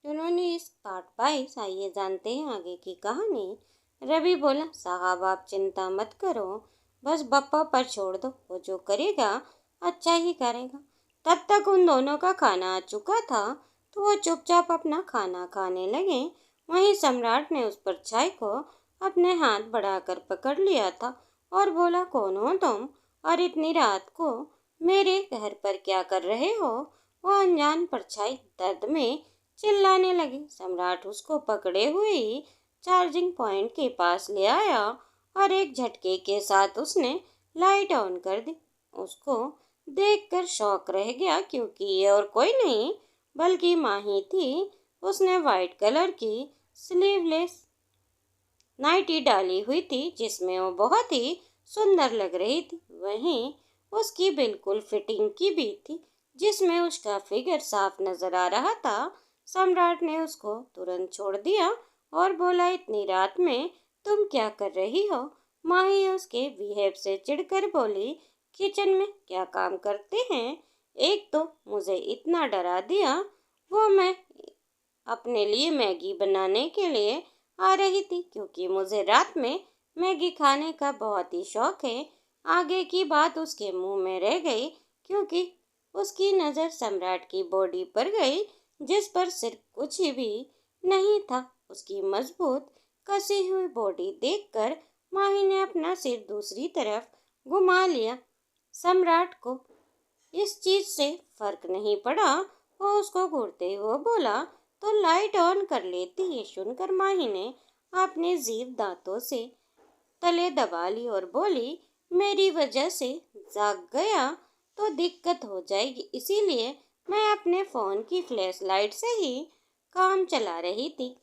उन्होंने इस पार्ट 22। आइए जानते हैं आगे की कहानी। रवि बोला, साहब आप चिंता मत करो, बस बप्पा पर छोड़ दो, वो जो करेगा अच्छा ही करेगा। तब तक उन दोनों का खाना आ चुका था, तो वो चुपचाप अपना खाना खाने लगे। वहीं सम्राट ने उस परछाई को अपने हाथ बढ़ाकर पकड़ लिया था और बोला, कौन हो तुम और इतनी रात को मेरे घर पर क्या कर रहे हो? वो अनजान परछाई दर्द में चिल्लाने लगी। सम्राट उसको पकड़े हुए ही चार्जिंग पॉइंट के पास ले आया और एक झटके के साथ उसने लाइट ऑन कर दी। उसको देखकर शौक रह गया, क्योंकि ये और कोई नहीं बल्कि माही थी। उसने वाइट कलर की स्लीवलेस नाइटी डाली हुई थी, जिसमें वो बहुत ही सुंदर लग रही थी। वहीं उसकी बिल्कुल फिटिंग की भी थी, जिसमें उसका फिगर साफ नजर आ रहा था। सम्राट ने उसको तुरंत छोड़ दिया और बोला, इतनी रात में तुम क्या कर रही हो? माही उसके बिहेव से चिढ़कर बोली, किचन में क्या काम करते हैं? एक तो मुझे इतना डरा दिया, वो मैं अपने लिए मैगी बनाने के लिए आ रही थी, क्योंकि मुझे रात में मैगी खाने का बहुत ही शौक है। आगे की बात उसके मुंह में रह गई, क्योंकि उसकी नज़र सम्राट की बॉडी पर गई, जिस पर सिर्फ कुछ भी नहीं था। उसकी मजबूत कसी हुई बॉडी देखकर माही ने अपना सिर दूसरी तरफ घुमा लिया। सम्राट को इस चीज से फर्क नहीं पड़ा। वो उसको घूरते हुए बोला, तो लाइट ऑन कर लेती। ये सुनकर माही ने अपने जीभ दांतों से तले दबा ली और बोली, मेरी वजह से जाग गया तो दिक्कत हो जाएगी, इसीलिए मैं अपने फोन की फ्लैश लाइट से ही काम चला रही थी।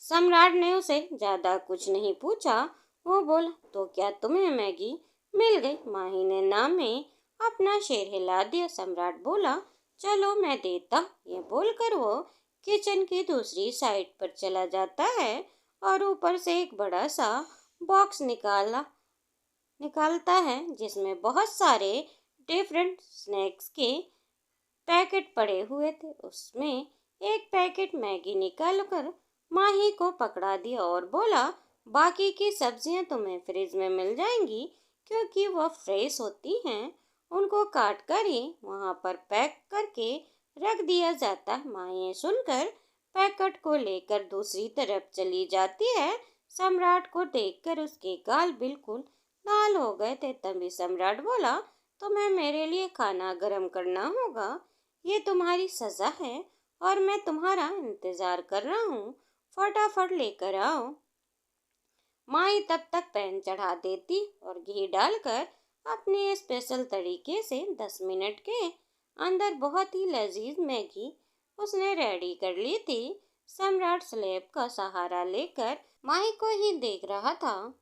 सम्राट ने उसे ज्यादा कुछ नहीं पूछा। वो बोला, तो क्या तुम्हें मैगी मिल गई? माही ने ना में अपना शेर हिला दिया। सम्राट बोला, चलो मैं देता। ये बोलकर वो किचन की दूसरी साइड पर चला जाता है और ऊपर से एक बड़ा सा बॉक्स निकालता है, जिसमें बहुत सारे डिफरेंट स्नैक्स के पैकेट पड़े हुए थे। उसमें एक पैकेट मैगी निकालकर माही को पकड़ा दिया और बोला, बाकी की सब्जियां तुम्हें फ्रिज में मिल जाएंगी, क्योंकि वह फ्रेश होती हैं। उनको काट कर ही वहां पर पैक करके रख दिया जाता है। माही सुनकर पैकेट को लेकर दूसरी तरफ चली जाती है। सम्राट को देखकर उसके गाल बिल्कुल लाल हो गए थे। तभी सम्राट बोला, तुम्हें मेरे लिए खाना गर्म करना होगा। ये तुम्हारी सजा है और मैं तुम्हारा इंतजार कर रहा हूँ। फटाफट लेकर आओ। माई तब तक पैन चढ़ा देती और घी डालकर अपने स्पेशल तरीके से 10 मिनट के अंदर बहुत ही लजीज मैगी उसने रेडी कर ली थी। सम्राट स्लेब का सहारा लेकर माई को ही देख रहा था,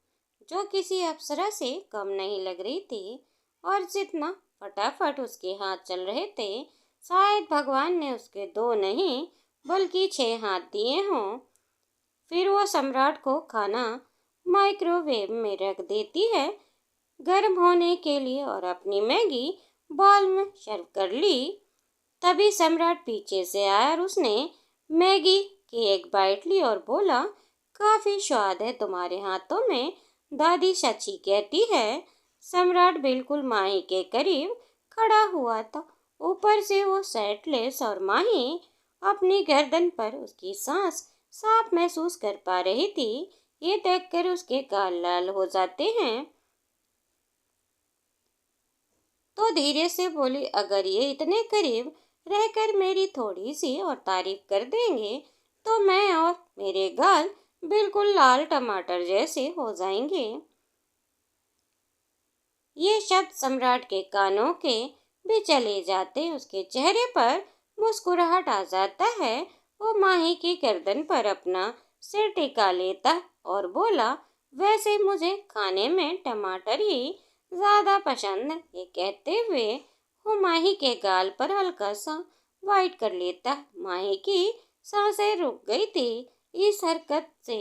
जो किसी अप्सरा से कम नहीं लग रही थी। और जितना फटाफट उसके हाथ चल रहे थे, शायद भगवान ने उसके 2 नहीं बल्कि 6 हाथ दिए हों। फिर वो सम्राट को खाना माइक्रोवेव में रख देती है गर्म होने के लिए और अपनी मैगी बाउल में सर्व कर ली। तभी सम्राट पीछे से आया और उसने मैगी की एक बाइट ली और बोला, काफी स्वाद है तुम्हारे हाथों में, दादी सच्ची कहती है। सम्राट बिल्कुल माही के करीब खड़ा हुआ था। ऊपर से वो शर्टलेस और माही अपनी गर्दन पर उसकी सांस साफ महसूस कर पा रही थी। ये देखकर उसके गाल लाल हो जाते हैं। तो धीरे से बोली, अगर ये इतने करीब रहकर मेरी थोड़ी सी और तारीफ कर देंगे तो मैं और मेरे गाल बिल्कुल लाल टमाटर जैसे हो जाएंगे। ये शब्द सम्राट के कानों के भी चले जाते। उसके चेहरे पर मुस्कुराहट आ जाता है। वो माही की गर्दन पर अपना सिर टिका लेता और बोला, वैसे मुझे खाने में टमाटर ही ज्यादा पसंद है। ये कहते हुए वो माही के गाल पर हल्का सा वाइट कर लेता। माही की सांसें रुक गई थी इस हरकत से।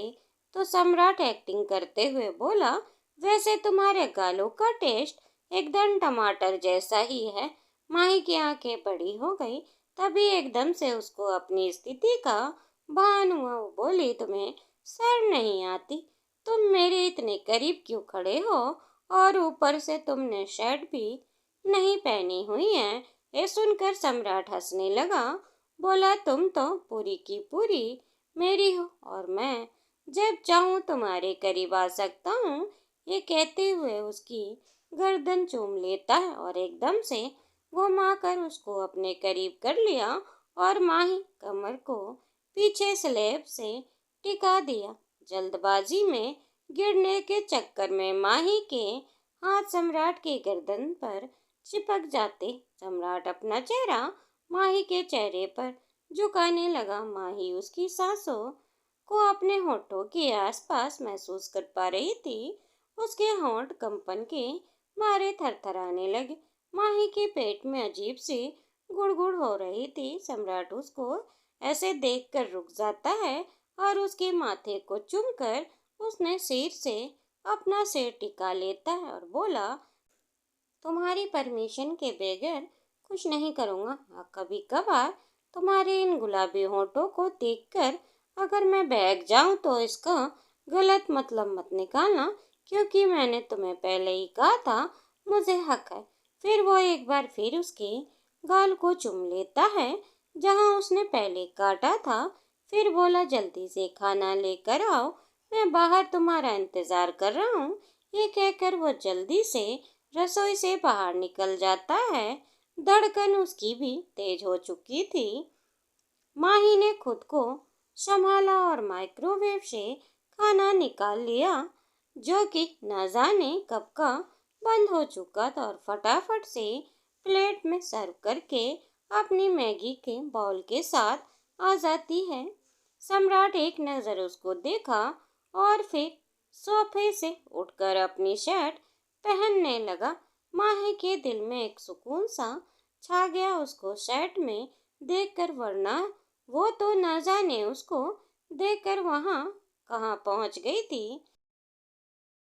तो सम्राट एक्टिंग करते हुए बोला, वैसे तुम्हारे गालों का टेस्ट एकदम टमाटर जैसा ही है। माही की आंखें बड़ी हो गई। तभी एकदम से उसको अपनी स्थिति का भान हुआ। वो बोली, तुम्हें शर्म नहीं आती? तुम मेरे इतने करीब क्यों खड़े हो और ऊपर से तुमने शर्ट भी नहीं पहनी हुई है। ये सुनकर सम्राट हंसने लगा। बोला, तुम तो पूरी की पूरी मेरी हो और मैं जब चाहूँ तुम्हारे करीब आ सकता हूँ। ये कहते हुए उसकी गर्दन चूम लेता है और एकदम से घुमा कर उसको अपने करीब कर लिया और माही कमर को पीछे स्लेब से टिका दिया। जल्दबाजी में गिरने के चक्कर में माही के हाथ सम्राट के गर्दन पर चिपक जाते। सम्राट अपना चेहरा माही के चेहरे पर झुकाने लगा। माही उसकी सांसों को अपने होठों के आसपास महसूस कर पा रही थी। उसके होंठ कंपन के मारे थरथराने लगे। माही के पेट में अजीब सी गुड़गुड़ हो रही थी। सम्राट उसको ऐसे देखकर रुक जाता है और उसके माथे को चूमकर उसने सिर से अपना सिर टिका लेता है और बोला, तुम्हारी परमिशन के बगैर कुछ नहीं करूँगा। कभी कभार तुम्हारे इन गुलाबी होठों को देखकर अगर मैं बहक जाऊं तो इसका गलत मतलब मत निकालना, क्योंकि मैंने तुम्हें पहले ही कहा था मुझे हक है। फिर वो एक बार फिर उसके गाल को चूम लेता है जहां उसने पहले काटा था। फिर बोला, जल्दी से खाना लेकर आओ, मैं बाहर तुम्हारा इंतजार कर रहा हूँ। ये कहकर वो जल्दी से रसोई से बाहर निकल जाता है। धड़कन उसकी भी तेज हो चुकी थी। माही ने खुद को संभाला और माइक्रोवेव से खाना निकाल लिया, जो कि न जाने कब का बंद हो चुका था, और फटाफट से प्लेट में सर्व करके अपनी मैगी के बाउल के साथ आ जाती है। सम्राट एक नज़र उसको देखा और फिर सोफे से उठकर अपनी शर्ट पहनने लगा। माही के दिल में एक सुकून सा छा गया उसको शर्ट में देखकर, वरना वो तो न जाने उसको देखकर वहाँ कहाँ पहुँच गई थी।